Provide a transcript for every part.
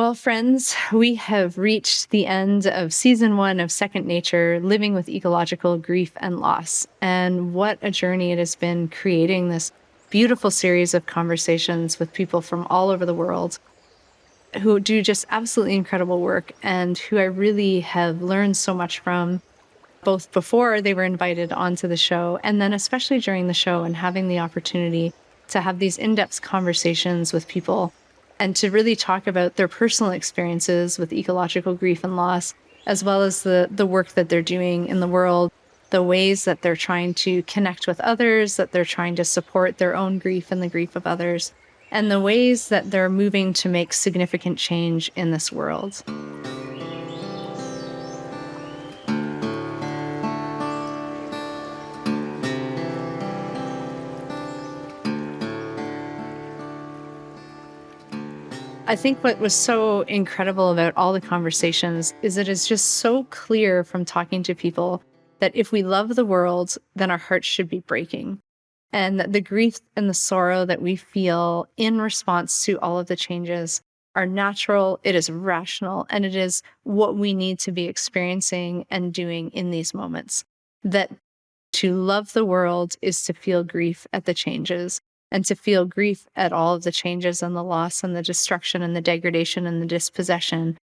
Well, friends, we have reached the end of season 1 of Second Nature, Living with Ecological Grief and Loss. And what a journey it has been creating this beautiful series of conversations with people from all over the world who do just absolutely incredible work and who I really have learned so much from, both before they were invited onto the show and then especially during the show, and having the opportunity to have these in-depth conversations with people and to really talk about their personal experiences with ecological grief and loss, as well as the work that they're doing in the world, the ways that they're trying to connect with others, that they're trying to support their own grief and the grief of others, and the ways that they're moving to make significant change in this world. I think what was so incredible about all the conversations is it is just so clear from talking to people that if we love the world, then our hearts should be breaking. And that the grief and the sorrow that we feel in response to all of the changes are natural, it is rational, and it is what we need to be experiencing and doing in these moments. That to love the world is to feel grief at the changes, and to feel grief at all of the changes and the loss and the destruction and the degradation and the dispossession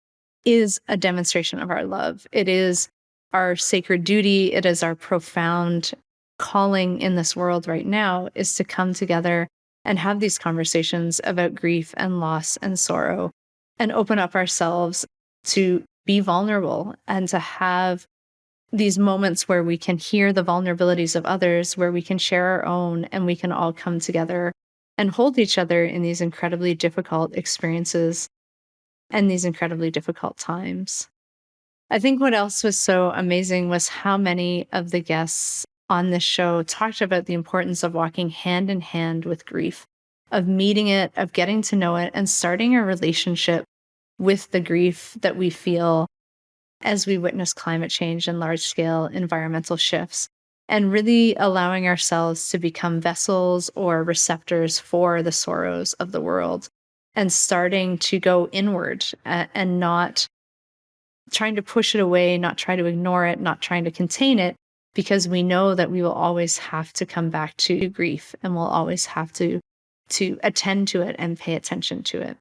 is a demonstration of our love. It is our sacred duty. It is our profound calling in this world right now, is to come together and have these conversations about grief and loss and sorrow, and open up ourselves to be vulnerable and to have these moments where we can hear the vulnerabilities of others, where we can share our own, and we can all come together and hold each other in these incredibly difficult experiences and these incredibly difficult times. I think what else was so amazing was how many of the guests on this show talked about the importance of walking hand in hand with grief, of meeting it, of getting to know it, and starting a relationship with the grief that we feel as we witness climate change and large-scale environmental shifts, and really allowing ourselves to become vessels or receptors for the sorrows of the world, and starting to go inward and not trying to push it away, not try to ignore it, not trying to contain it, because we know that we will always have to come back to grief, and we'll always have to attend to it and pay attention to it.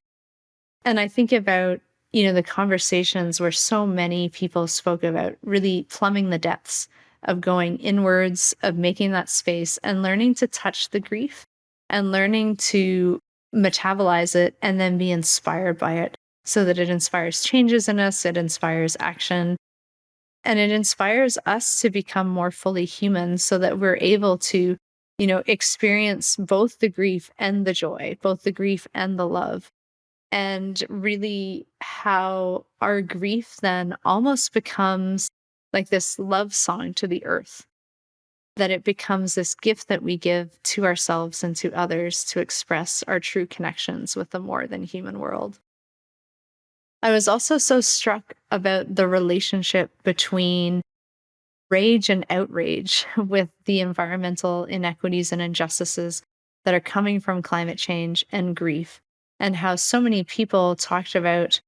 And I think about, the conversations where so many people spoke about really plumbing the depths of going inwards, of making that space and learning to touch the grief and learning to metabolize it and then be inspired by it, so that it inspires changes in us, it inspires action, and it inspires us to become more fully human, so that we're able to, experience both the grief and the joy, both the grief and the love. And really how our grief then almost becomes like this love song to the earth, that it becomes this gift that we give to ourselves and to others to express our true connections with the more than human world. I was also so struck about the relationship between rage and outrage with the environmental inequities and injustices that are coming from climate change and grief, and how so many people talked about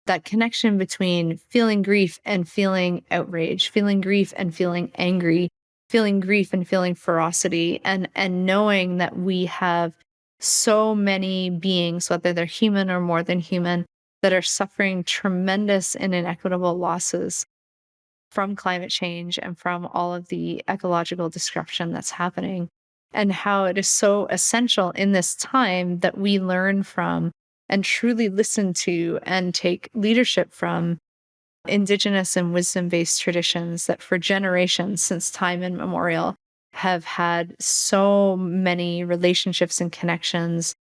that connection between feeling grief and feeling outrage, feeling grief and feeling angry, feeling grief and feeling ferocity, and knowing that we have so many beings, whether they're human or more than human, that are suffering tremendous and inequitable losses from climate change and from all of the ecological disruption that's happening, and how it is so essential in this time that we learn from and truly listen to and take leadership from Indigenous and wisdom-based traditions that for generations, since time immemorial, have had so many relationships and connections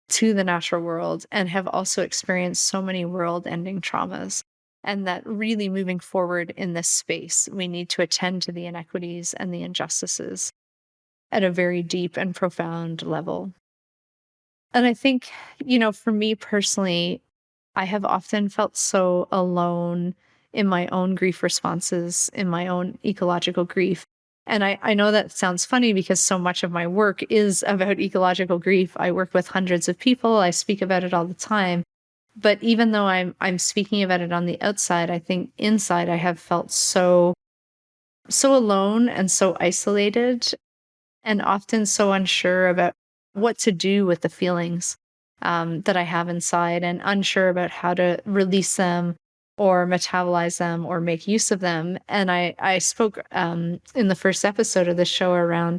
to the natural world, and have also experienced so many world-ending traumas. And that really moving forward in this space, we need to attend to the inequities and the injustices at a very deep and profound level. And I think, for me personally, I have often felt so alone in my own grief responses, in my own ecological grief. And I know that sounds funny because so much of my work is about ecological grief. I work with hundreds of people, I speak about it all the time. But even though I'm speaking about it on the outside, I think inside I have felt so alone and so isolated, and often so unsure about what to do with the feelings that I have inside, and unsure about how to release them or metabolize them or make use of them. And I spoke in the first episode of the show around,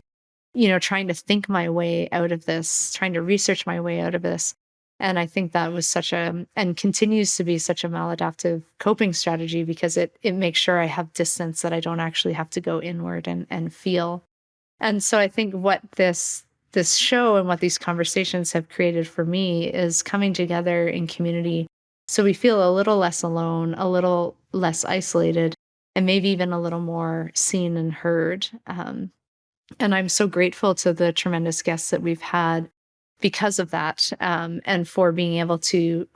trying to think my way out of this, trying to research my way out of this. And I think that was and continues to be such a maladaptive coping strategy, because it makes sure I have distance, that I don't actually have to go inward and feel. And so I think what this show and what these conversations have created for me is coming together in community, so we feel a little less alone, a little less isolated, and maybe even a little more seen and heard. And I'm so grateful to the tremendous guests that we've had because of that, and for being able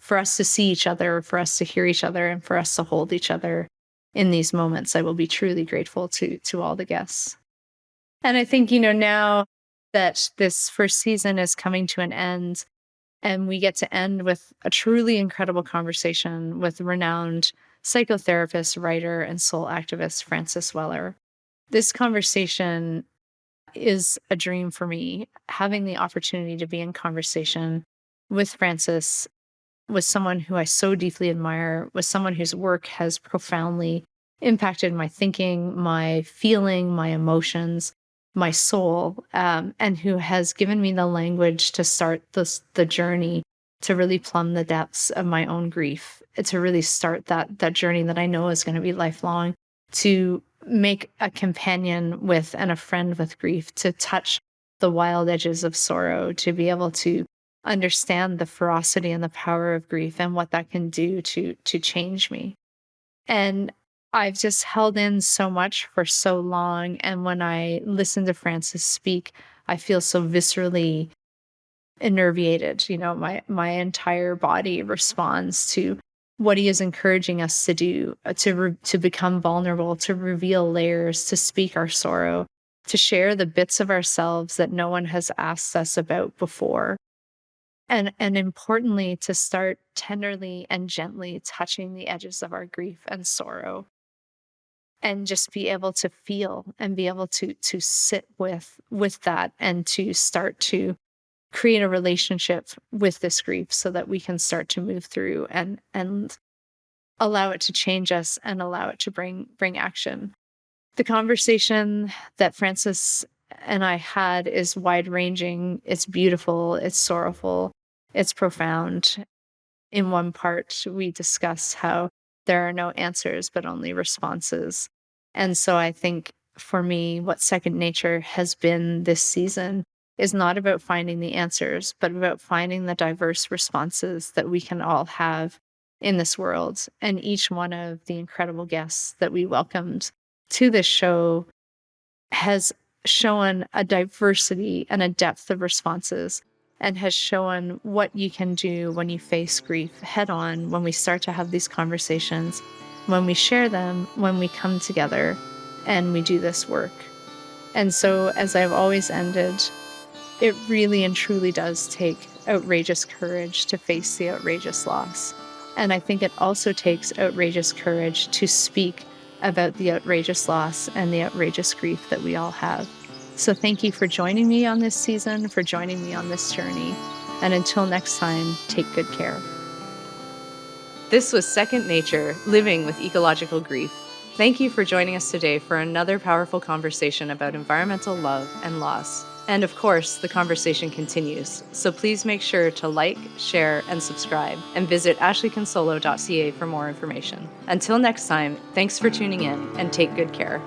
for us to see each other, for us to hear each other, and for us to hold each other in these moments. I will be truly grateful to all the guests. And I think, now that this first season is coming to an end, and we get to end with a truly incredible conversation with renowned psychotherapist, writer, and soul activist Frances Weller. This conversation is a dream for me. Having the opportunity to be in conversation with Frances, with someone who I so deeply admire, with someone whose work has profoundly impacted my thinking, my feeling, my emotions, my soul, and who has given me the language to start the journey to really plumb the depths of my own grief, to really start that journey that I know is going to be lifelong, to make a companion with and a friend with grief, to touch the wild edges of sorrow, to be able to understand the ferocity and the power of grief and what that can do to change me. And I've just held in so much for so long. And when I listen to Frances speak, I feel so viscerally enervated. My entire body responds to what he is encouraging us to do, to become vulnerable, to reveal layers, to speak our sorrow, to share the bits of ourselves that no one has asked us about before. And importantly, to start tenderly and gently touching the edges of our grief and sorrow, and just be able to feel and be able to sit with that, and to start to create a relationship with this grief, so that we can start to move through and allow it to change us, and allow it to bring action. The conversation that Frances and I had is wide ranging. It's beautiful, it's sorrowful, it's profound. In one part, we discuss how there are no answers, but only responses. And so I think for me, what Second Nature has been this season is not about finding the answers, but about finding the diverse responses that we can all have in this world. And each one of the incredible guests that we welcomed to this show has shown a diversity and a depth of responses, and has shown what you can do when you face grief head on, when we start to have these conversations, when we share them, when we come together and we do this work. And so, as I've always ended, it really and truly does take outrageous courage to face the outrageous loss. And I think it also takes outrageous courage to speak about the outrageous loss and the outrageous grief that we all have. So thank you for joining me on this season, for joining me on this journey. And until next time, take good care. This was Second Nature, Living with Ecological Grief. Thank you for joining us today for another powerful conversation about environmental love and loss. And of course, the conversation continues. So please make sure to like, share, and subscribe, and visit ashleeconsolo.ca for more information. Until next time, thanks for tuning in, and take good care.